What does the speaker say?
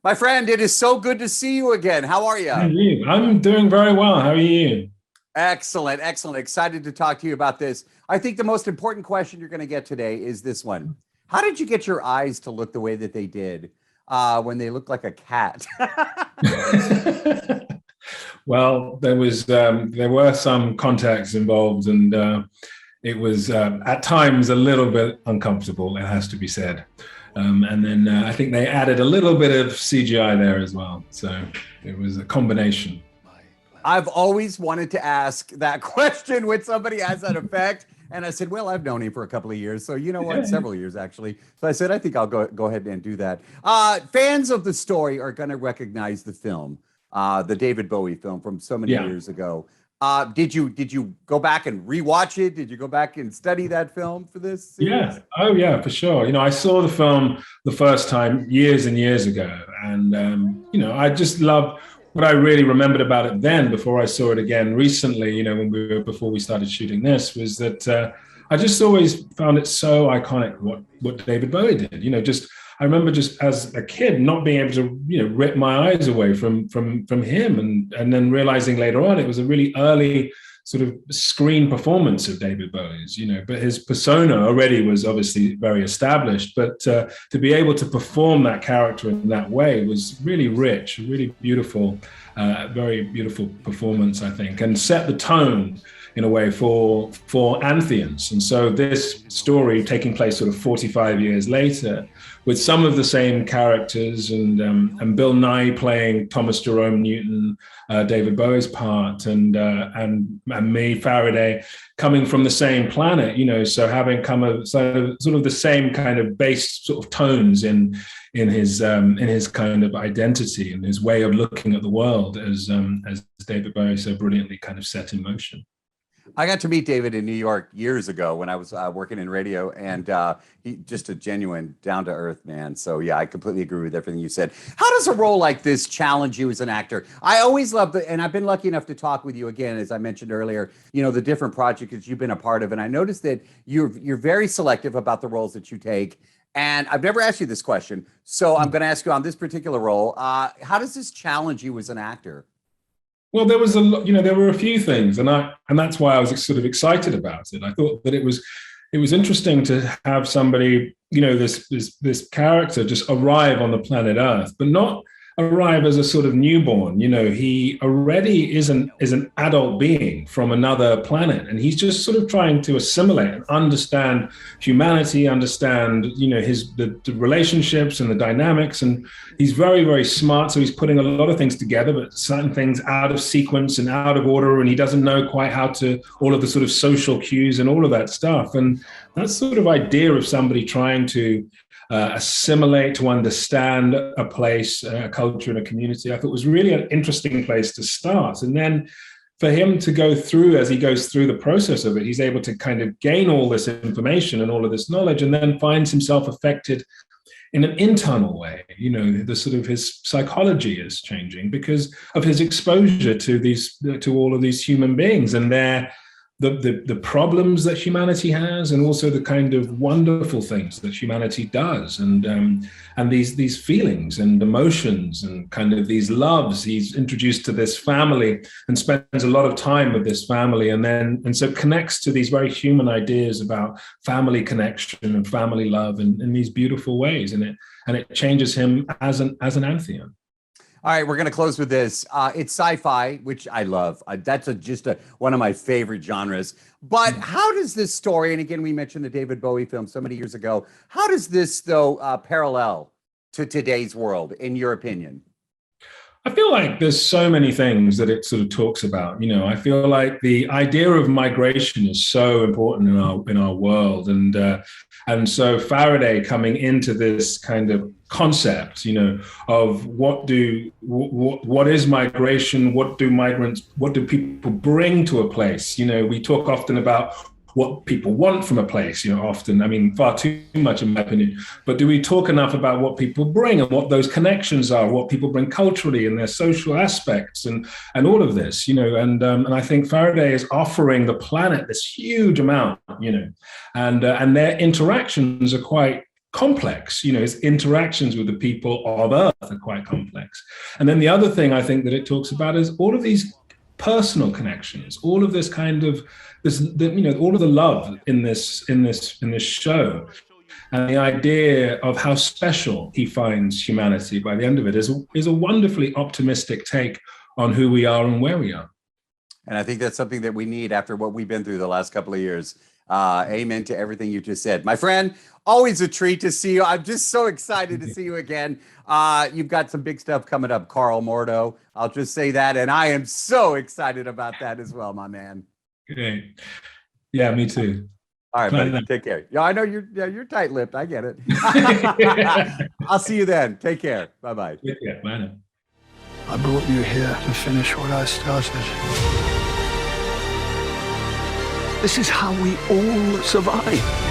My friend, it is so good to see you again. How are you? How are you? I'm doing very well. How are you? Excellent, excellent. Excited to talk to you about this. I think the most important question you're going to get today is this one. How did you get your eyes to look the way that they did when they looked like a cat? Well, there were some contacts involved, and it was at times a little bit uncomfortable. It has to be said. And then I think they added a little bit of CGI there as well. So it was a combination. I've always wanted to ask that question when somebody has that effect. And I said, well, I've known him for a couple of years. So you know what? Yeah. Several years, actually. So I said, I think I'll go ahead and do that. Fans of the story are going to recognize the film, the David Bowie film from so many years ago. Did you go back and rewatch it? Did you go back and study that film for this series? Yeah. Oh, yeah, for sure. I saw the film the first time years and years ago. And, I just loved what I really remembered about it then before I saw it again recently, before we started shooting this, was that I just always found it so iconic what David Bowie did. I remember just as a kid not being able to, rip my eyes away from him, and then realizing later on it was a really early sort of screen performance of David Bowie's, but his persona already was obviously very established. But to be able to perform that character in that way was really rich, really beautiful, very beautiful performance, I think, and set the tone in a way for Antheans. And so this story taking place sort of 45 years later, with some of the same characters, and Bill Nye playing Thomas Jerome Newton, David Bowie's part, and me, Faraday, coming from the same planet, so having come of sort of the same kind of base sort of tones in his kind of identity and his way of looking at the world, as David Bowie so brilliantly kind of set in motion. I got to meet David in New York years ago when I was working in radio, and he just a genuine, down-to-earth man. So yeah, I completely agree with everything you said. How does a role like this challenge you as an actor? I always love and I've been lucky enough to talk with you again, as I mentioned earlier, the different projects that you've been a part of, and I noticed that you're very selective about the roles that you take. And I've never asked you this question, so I'm going to ask you on this particular role. How does this challenge you as an actor? Well, there was there were a few things, and that's why I was sort of excited about it. I thought that it was interesting to have somebody, this character just arrive on the planet Earth, but not arrive as a sort of newborn. He already is an adult being from another planet, and he's just sort of trying to assimilate and understand humanity, understand the relationships and the dynamics, and he's very, very smart. So he's putting a lot of things together, but certain things out of sequence and out of order, and he doesn't know quite how to, all of the sort of social cues and all of that stuff. And that sort of idea of somebody trying to assimilate, to understand a place, a culture, and a community, I thought was really an interesting place to start. And then for him to go through, as he goes through the process of it, he's able to kind of gain all this information and all of this knowledge, and then finds himself affected in an internal way. The sort of his psychology is changing because of his exposure to all of these human beings and the problems that humanity has, and also the kind of wonderful things that humanity does, and these feelings and emotions and kind of these loves. He's introduced to this family and spends a lot of time with this family, and so connects to these very human ideas about family connection and family love in these beautiful ways, and it changes him as an Anthean. All right, we're going to close with this. It's sci-fi, which I love. That's just one of my favorite genres. But how does this story, and again, we mentioned the David Bowie film so many years ago, how does this, though, parallel to today's world, in your opinion? I feel like there's so many things that it sort of talks about. I feel like the idea of migration is so important in our world, and so Faraday coming into this kind of concept, of what is migration, what do people bring to a place? We talk often about what people want from a place, often, far too much in my opinion, but do we talk enough about what people bring and what those connections are, what people bring culturally and their social aspects and all of this, and I think Faraday is offering the planet this huge amount, and their interactions are quite complex. His interactions with the people of Earth are quite complex. And then the other thing I think that it talks about is all of these personal connections, all of this kind of all of the love in this show, and the idea of how special he finds humanity by the end of it is a wonderfully optimistic take on who we are and where we are. And I think that's something that we need after what we've been through the last couple of years. Amen to everything you just said. My friend, always a treat to see you. I'm just so excited to see you again. You've got some big stuff coming up, Carl Mordo. I'll just say that. And I am so excited about that as well, my man. Great. Yeah, me too. All right, buddy. Take care. Yeah, I know you're tight-lipped. I get it. I'll see you then. Take care. Bye-bye. Yeah, bye now. I brought you here to finish what I started. This is how we all survive.